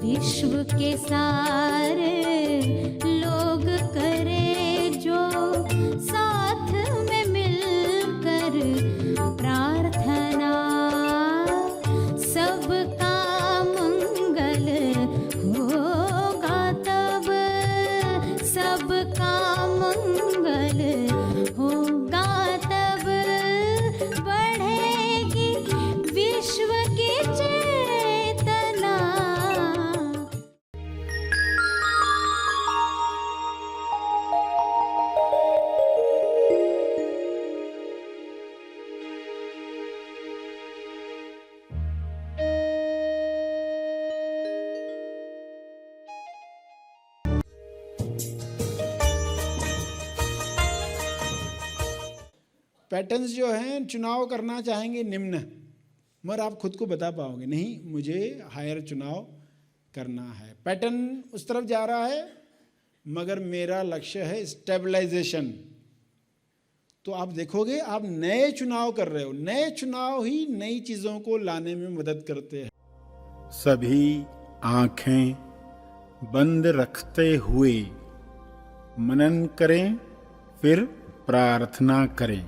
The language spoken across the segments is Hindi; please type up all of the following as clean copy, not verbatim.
विश्व के सारे लोग करे जो साथ में मिलकर प्रार्थना, सबका मंगल होगा तब, सबका मंगल होगा तब, बढ़ेगी विश्व की चेतना। पैटर्न्स जो हैं, चुनाव करना चाहेंगे निम्न, मगर आप खुद को बता पाओगे नहीं मुझे हायर चुनाव करना है। पैटर्न उस तरफ जा रहा है मगर मेरा लक्ष्य है स्टेबलाइजेशन। तो आप देखोगे आप नए चुनाव कर रहे हो, नए चुनाव ही नई चीज़ों को लाने में मदद करते हैं। सभी आंखें बंद रखते हुए मनन करें, फिर प्रार्थना करें।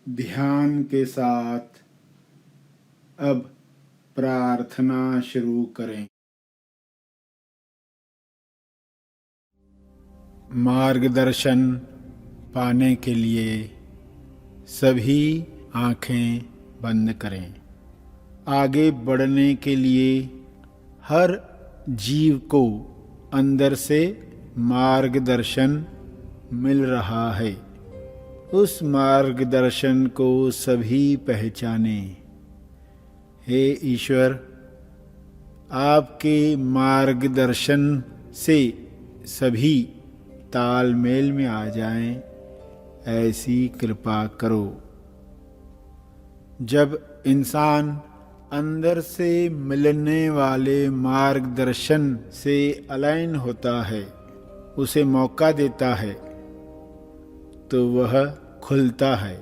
ध्यान के साथ अब प्रार्थना शुरू करें। मार्गदर्शन पाने के लिए सभी आंखें बंद करें। आगे बढ़ने के लिए हर जीव को अंदर से मार्गदर्शन मिल रहा है। उस मार्गदर्शन को सभी पहचाने। हे ईश्वर, आपके मार्गदर्शन से सभी तालमेल में आ जाएं, ऐसी कृपा करो। जब इंसान अंदर से मिलने वाले मार्गदर्शन से अलाइन होता है, उसे मौका देता है, तो वह खुलता है।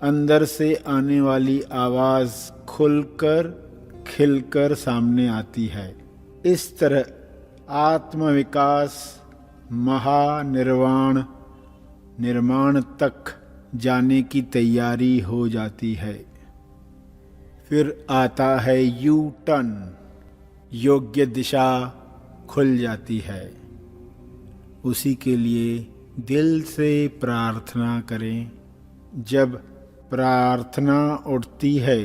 अंदर से आने वाली आवाज खुलकर खिलकर सामने आती है। इस तरह आत्मविकास महानिर्वाण निर्माण तक जाने की तैयारी हो जाती है। फिर आता है यू टर्न, योग्य दिशा खुल जाती है। उसी के लिए दिल से प्रार्थना करें। जब प्रार्थना उठती है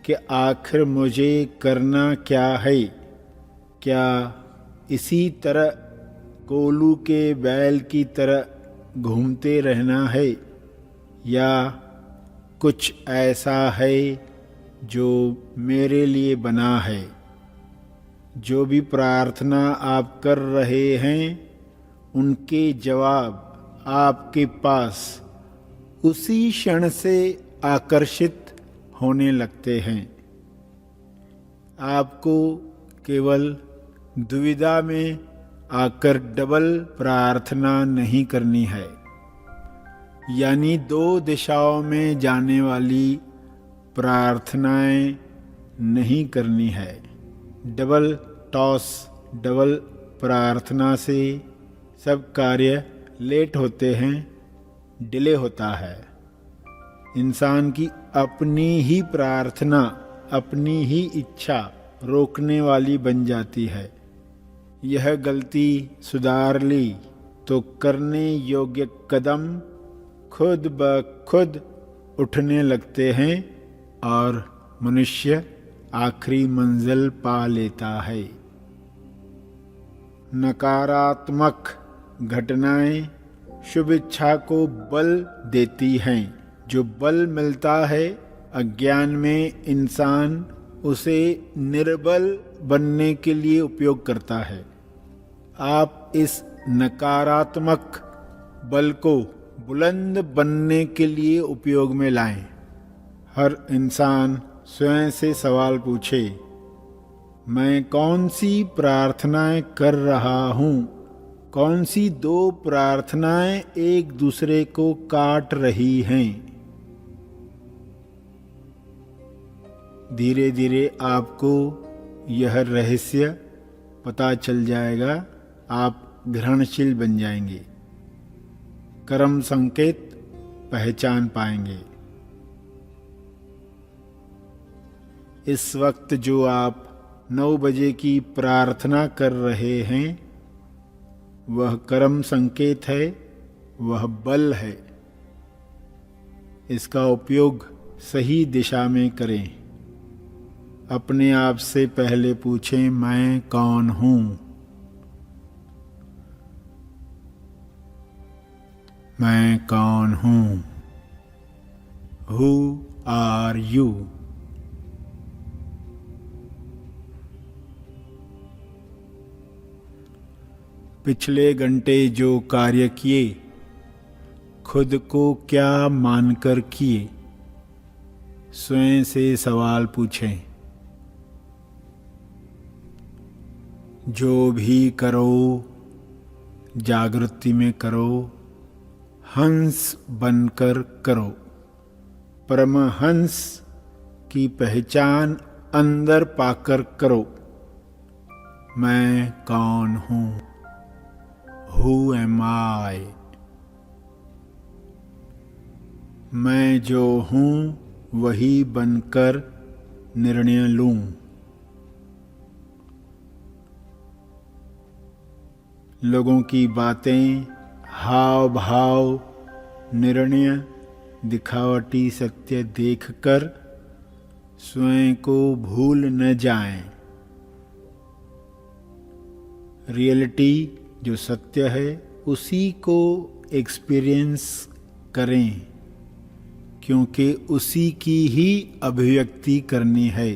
कि आखिर मुझे करना क्या है, क्या इसी तरह कोलू के बैल की तरह घूमते रहना है, या कुछ ऐसा है जो मेरे लिए बना है। जो भी प्रार्थना आप कर रहे हैं, उनके जवाब आपके पास उसी क्षण से आकर्षित होने लगते हैं। आपको केवल दुविधा में आकर डबल प्रार्थना नहीं करनी है, यानी दो दिशाओं में जाने वाली प्रार्थनाएं नहीं करनी है। डबल टॉस, डबल प्रार्थना से सब कार्य लेट होते हैं, डिले होता है। इंसान की अपनी ही प्रार्थना, अपनी ही इच्छा रोकने वाली बन जाती है। यह गलती सुधार ली तो करने योग्य कदम खुद ब खुद उठने लगते हैं और मनुष्य आखिरी मंजिल पा लेता है। नकारात्मक घटनाएं शुभ इच्छा को बल देती हैं। जो बल मिलता है अज्ञान में, इंसान उसे निर्बल बनने के लिए उपयोग करता है। आप इस नकारात्मक बल को बुलंद बनने के लिए उपयोग में लाएं। हर इंसान स्वयं से सवाल पूछे, मैं कौन सी प्रार्थनाएं कर रहा हूँ? कौन सी दो प्रार्थनाएं एक दूसरे को काट रही हैं? धीरे धीरे आपको यह रहस्य पता चल जाएगा। आप ग्रहणशील बन जाएंगे, कर्म संकेत पहचान पाएंगे। इस वक्त जो आप 9 बजे की प्रार्थना कर रहे हैं वह कर्म संकेत है, वह बल है। इसका उपयोग सही दिशा में करें। अपने आप से पहले पूछें, मैं कौन हूँ? मैं कौन हूँ? Who are you? पिछले घंटे जो कार्य किए खुद को क्या मानकर किए? स्वयं से सवाल पूछें। जो भी करो जागृति में करो, हंस बनकर करो। परमहंस की पहचान अंदर पाकर करो। मैं कौन हूँ? Who am I? मैं जो हूँ वही बनकर निर्णय लूं। लोगों की बातें, हाव भाव, निर्णय, दिखावटी सत्य देखकर स्वयं को भूल न जाएं। रियलिटी जो सत्य है उसी को एक्सपीरियंस करें, क्योंकि उसी की ही अभिव्यक्ति करनी है।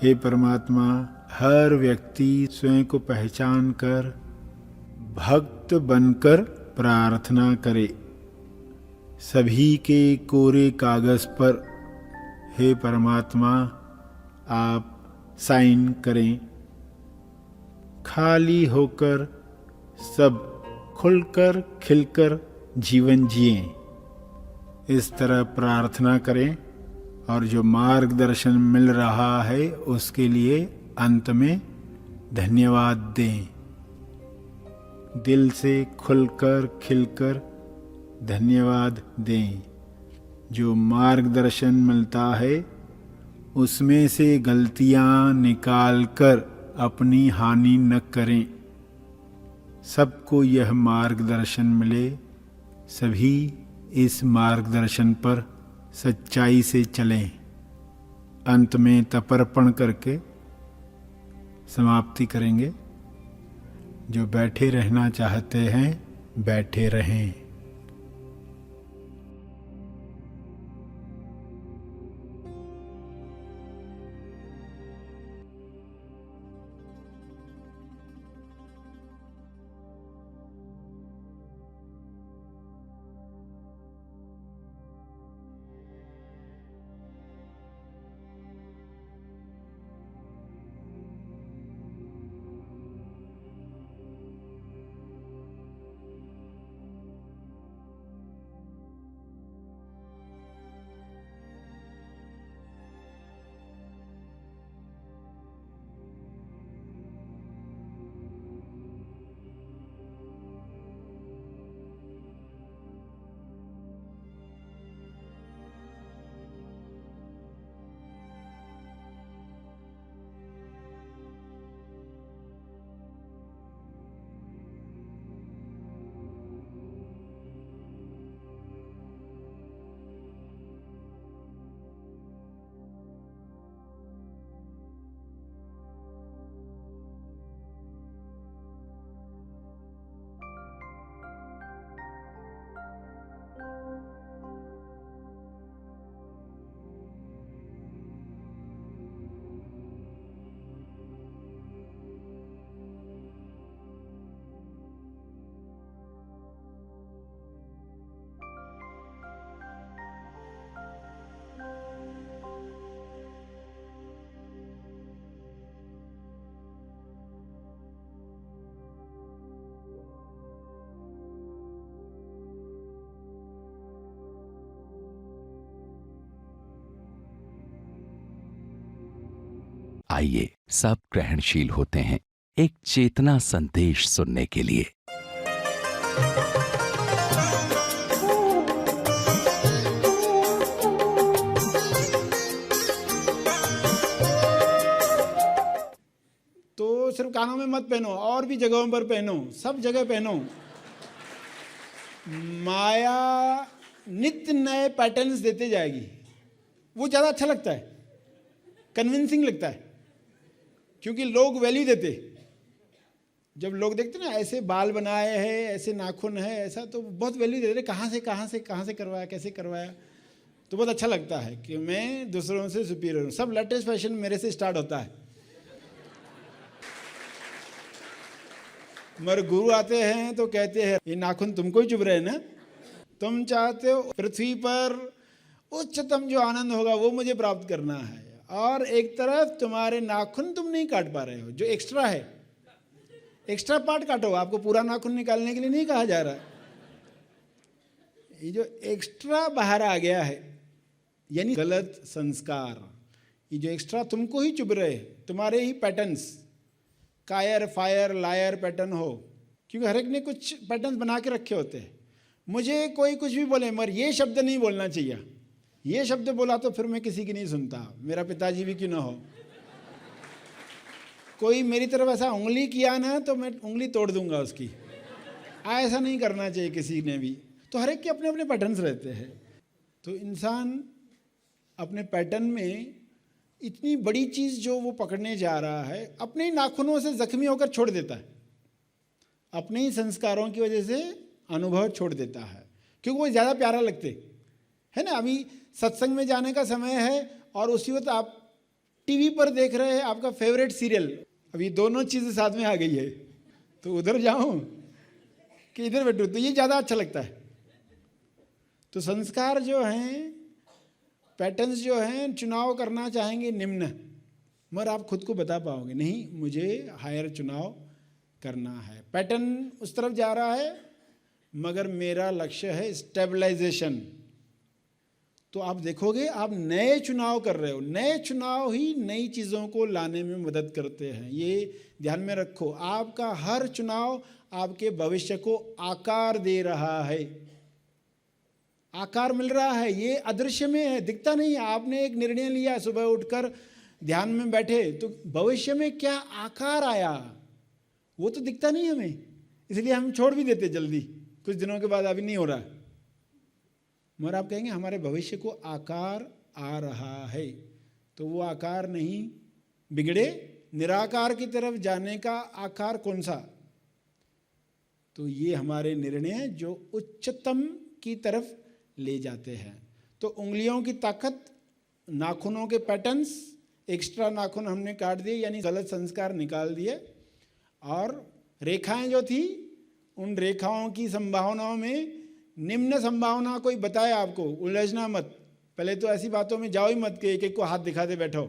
हे परमात्मा, हर व्यक्ति स्वयं को पहचान कर भक्त बनकर प्रार्थना करे। सभी के कोरे कागज पर हे परमात्मा आप साइन करें। खाली होकर सब खुलकर खिलकर जीवन जिएं। इस तरह प्रार्थना करें और जो मार्गदर्शन मिल रहा है उसके लिए अंत में धन्यवाद दें। दिल से खुलकर खिलकर धन्यवाद दें। जो मार्गदर्शन मिलता है उसमें से गलतियां निकालकर अपनी हानि न करें। सबको यह मार्गदर्शन मिले, सभी इस मार्गदर्शन पर सच्चाई से चलें। अंत में तर्पण करके समाप्ति करेंगे। जो बैठे रहना चाहते हैं बैठे रहें। आइए सब ग्रहणशील होते हैं एक चेतना संदेश सुनने के लिए। तो सिर्फ कानों में मत पहनो, और भी जगहों पर पहनो, सब जगह पहनो। माया नित्य नए पैटर्न्स देते जाएगी, वो ज़्यादा अच्छा लगता है, कन्विंसिंग लगता है, क्योंकि लोग वैल्यू देते। जब लोग देखते ना ऐसे बाल बनाए हैं, ऐसे नाखून है, ऐसा, तो बहुत वैल्यू देते, कहाँ से करवाया, कैसे करवाया, तो बहुत अच्छा लगता है कि मैं दूसरों से सुपीरियर हूँ। सब लेटेस्ट फैशन मेरे से स्टार्ट होता है। मगर गुरु आते हैं तो कहते हैं ये नाखून तुमको ही चुभ रहे हैं ना, तुम चाहते हो पृथ्वी पर उच्चतम जो आनंद होगा वो मुझे प्राप्त करना है, और एक तरफ तुम्हारे नाखून तुम नहीं काट पा रहे हो, जो एक्स्ट्रा है, एक्स्ट्रा पार्ट काटो। आपको पूरा नाखून निकालने के लिए नहीं कहा जा रहा, ये जो एक्स्ट्रा बाहर आ गया है यानी गलत संस्कार, ये जो एक्स्ट्रा तुमको ही चुभ रहे, तुम्हारे ही पैटर्न्स, कायर फायर लायर पैटर्न हो, क्योंकि हर एक ने कुछ पैटर्न्स बना के रखे होते हैं। मुझे कोई कुछ भी बोले मगर ये शब्द नहीं बोलना चाहिए, ये शब्द बोला तो फिर मैं किसी की नहीं सुनता, मेरा पिताजी भी क्यों ना हो। कोई मेरी तरफ ऐसा उंगली किया ना तो मैं उंगली तोड़ दूंगा उसकी, ऐसा नहीं करना चाहिए किसी ने भी। तो हर एक के अपने अपने पैटर्न्स रहते हैं। तो इंसान अपने पैटर्न में इतनी बड़ी चीज़ जो वो पकड़ने जा रहा है, अपने ही नाखूनों से जख्मी होकर छोड़ देता है, अपने ही संस्कारों की वजह से अनुभव छोड़ देता है, क्योंकि वो ज़्यादा प्यारा लगते है ना। अभी सत्संग में जाने का समय है और उसी वक्त आप टीवी पर देख रहे हैं आपका फेवरेट सीरियल, अभी दोनों चीज़ें साथ में आ गई है, तो उधर जाऊं कि इधर बैठूं, तो ये ज़्यादा अच्छा लगता है। तो संस्कार जो हैं, पैटर्न्स जो हैं, चुनाव करना चाहेंगे निम्न, मगर आप खुद को बता पाओगे नहीं मुझे हायर चुनाव करना है। पैटर्न उस तरफ जा रहा है मगर मेरा लक्ष्य है स्टेबलाइजेशन। तो आप देखोगे आप नए चुनाव कर रहे हो, नए चुनाव ही नई चीज़ों को लाने में मदद करते हैं, ये ध्यान में रखो। आपका हर चुनाव आपके भविष्य को आकार दे रहा है, आकार मिल रहा है, ये अदृश्य में है, दिखता नहीं है। आपने एक निर्णय लिया, सुबह उठकर ध्यान में बैठे, तो भविष्य में क्या आकार आया वो तो दिखता नहीं हमें, इसलिए हम छोड़ भी देते जल्दी, कुछ दिनों के बाद अभी नहीं हो रहा। मगर आप कहेंगे हमारे भविष्य को आकार आ रहा है, तो वो आकार नहीं बिगड़े, निराकार की तरफ जाने का आकार कौन सा? तो ये हमारे निर्णय जो उच्चतम की तरफ ले जाते हैं। तो उंगलियों की ताकत, नाखूनों के पैटर्न्स, एक्स्ट्रा नाखून हमने काट दिए यानी गलत संस्कार निकाल दिए, और रेखाएं जो थी उन रेखाओं की संभावनाओं में निम्न संभावना कोई बताए आपको, उलझना मत। पहले तो ऐसी बातों में जाओ ही मत कि एक एक को हाथ दिखाते बैठो।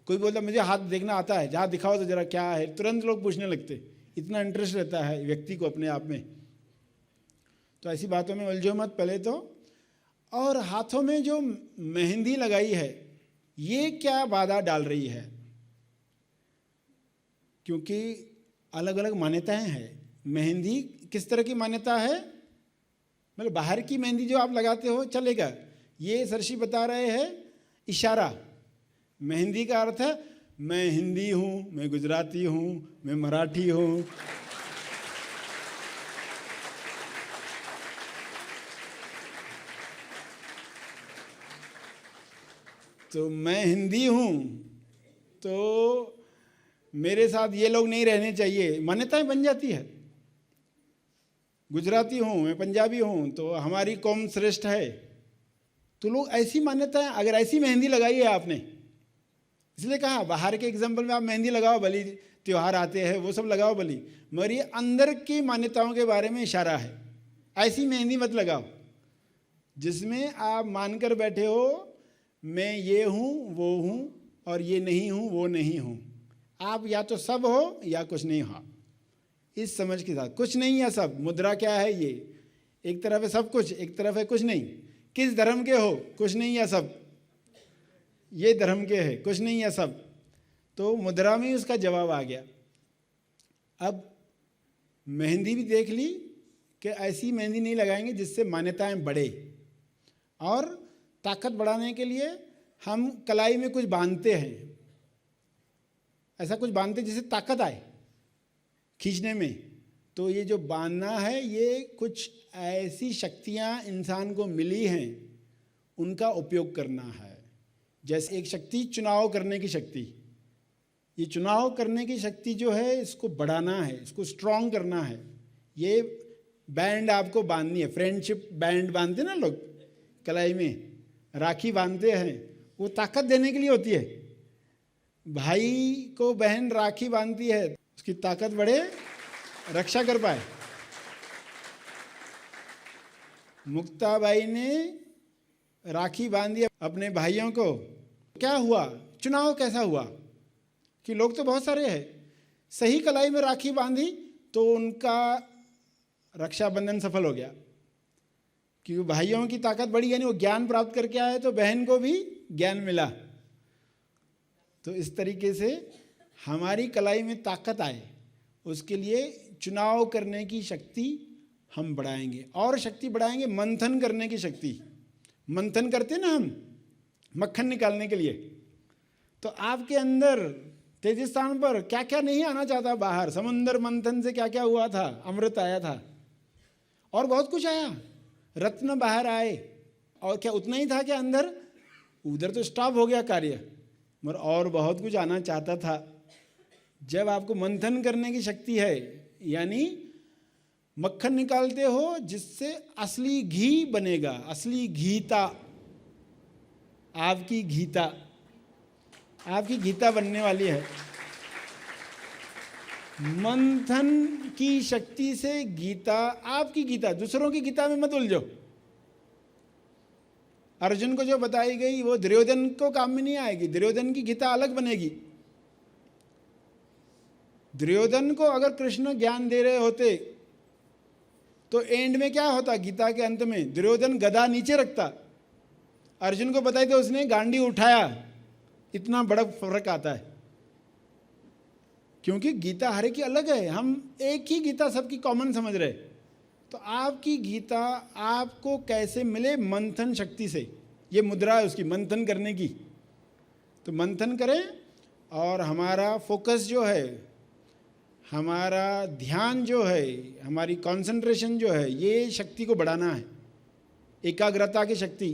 कोई बोलता मुझे हाथ देखना आता है, जहाँ दिखाओ तो जरा क्या है, तुरंत लोग पूछने लगते, इतना इंटरेस्ट रहता है व्यक्ति को अपने आप में। तो ऐसी बातों में उलझो मत पहले तो। और हाथों में जो मेहंदी लगाई है ये क्या बाधा डाल रही है, क्योंकि अलग अलग मान्यताएं हैं। मेहंदी किस तरह की मान्यता है, मतलब बाहर की मेहंदी जो आप लगाते हो चलेगा, ये सरशी बता रहे हैं इशारा। मेहंदी का अर्थ है मैं हिंदी हूँ, मैं गुजराती हूँ, मैं मराठी हूँ, तो मैं हिंदी हूँ तो मेरे साथ ये लोग नहीं रहने चाहिए, मान्यताएं बन जाती है। गुजराती हूँ, मैं पंजाबी हूँ तो हमारी कौम श्रेष्ठ है। तो लोग ऐसी मान्यताएं, अगर ऐसी मेहंदी लगाई है आपने, इसलिए कहा बाहर के एग्जाम्पल में आप मेहंदी लगाओ भली, त्यौहार आते हैं वो सब लगाओ भली, मगर ये अंदर की मान्यताओं के बारे में इशारा है। ऐसी मेहंदी मत लगाओ जिसमें आप मानकर बैठे हो मैं ये हूँ वो हूँ और ये नहीं हूँ वो नहीं हूँ। आप या तो सब हो या कुछ नहीं हो, इस समझ के साथ। कुछ नहीं या सब, मुद्रा क्या है ये, एक तरफ है सब कुछ, एक तरफ है कुछ नहीं। किस धर्म के हो, कुछ नहीं या सब, ये धर्म के है, कुछ नहीं या सब। तो मुद्रा में ही उसका जवाब आ गया। अब मेहंदी भी देख ली कि ऐसी मेहंदी नहीं लगाएंगे जिससे मान्यताएं बढ़े, और ताकत बढ़ाने के लिए हम कलाई में कुछ बांधते हैं, ऐसा कुछ बांधते हैं जिससे ताकत आए खींचने में। तो ये जो बांधना है, ये कुछ ऐसी शक्तियाँ इंसान को मिली हैं, उनका उपयोग करना है। जैसे एक शक्ति चुनाव करने की शक्ति, ये चुनाव करने की शक्ति जो है, इसको बढ़ाना है, इसको स्ट्रॉन्ग करना है। ये बैंड आपको बांधनी है, फ्रेंडशिप बैंड बांधते हैं ना लोग कलाई में, राखी बांधते हैं, वो ताकत देने के लिए होती है। भाई को बहन राखी बांधती है, उसकी ताकत बढ़े, रक्षा कर पाए। मुक्ताबाई ने राखी बांधी अपने भाइयों को, क्या हुआ, चुनाव कैसा हुआ कि लोग तो बहुत सारे हैं, सही कलाई में राखी बांधी तो उनका रक्षाबंधन सफल हो गया, क्योंकि भाइयों की ताकत बढ़ी, यानी वो ज्ञान प्राप्त करके आए तो बहन को भी ज्ञान मिला। तो इस तरीके से हमारी कलाई में ताकत आए, उसके लिए चुनाव करने की शक्ति हम बढ़ाएंगे। और शक्ति बढ़ाएंगे मंथन करने की शक्ति। मंथन करते ना हम मक्खन निकालने के लिए, तो आपके अंदर तेजस्थान पर क्या क्या नहीं आना चाहता बाहर। समुद्र मंथन से क्या क्या हुआ था, अमृत आया था और बहुत कुछ आया, रत्न बाहर आए। और क्या उतना ही था कि अंदर, उधर तो स्टॉप हो गया कार्य, मगर और बहुत कुछ आना चाहता था। जब आपको मंथन करने की शक्ति है, यानी मक्खन निकालते हो जिससे असली घी बनेगा, असली घीता, आपकी गीता बनने वाली है। मंथन की शक्ति से गीता, आपकी गीता, दूसरों की गीता में मत उलझो। अर्जुन को जो बताई गई वो दुर्योधन को काम में नहीं आएगी, दुर्योधन की गीता अलग बनेगी। दुर्योधन को अगर कृष्ण ज्ञान दे रहे होते तो एंड में क्या होता, गीता के अंत में दुर्योधन गदा नीचे रखता, अर्जुन को बताई तो उसने गांडी उठाया। इतना बड़ा फर्क आता है, क्योंकि गीता हर एक की अलग है, हम एक ही गीता सबकी कॉमन समझ रहे। तो आपकी गीता आपको कैसे मिले, मंथन शक्ति से। ये मुद्रा है उसकी, मंथन करने की। तो मंथन करें और हमारा फोकस जो है, हमारा ध्यान जो है, हमारी कंसंट्रेशन जो है, ये शक्ति को बढ़ाना है, एकाग्रता की शक्ति।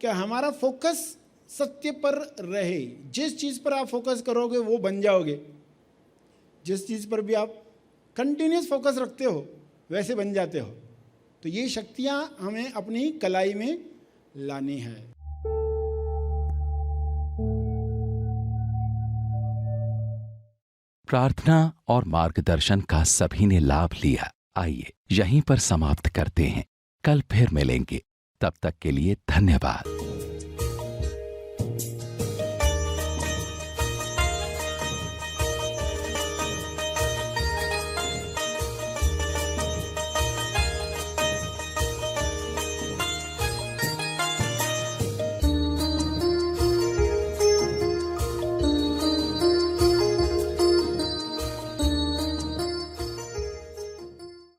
क्या हमारा फोकस सत्य पर रहे। जिस चीज़ पर आप फोकस करोगे वो बन जाओगे। जिस चीज़ पर भी आप कंटिन्यूस फोकस रखते हो वैसे बन जाते हो। तो ये शक्तियाँ हमें अपनी कलाई में लानी है। प्रार्थना और मार्गदर्शन का सभी ने लाभ लिया। आइए यहीं पर समाप्त करते हैं, कल फिर मिलेंगे। तब तक के लिए धन्यवाद।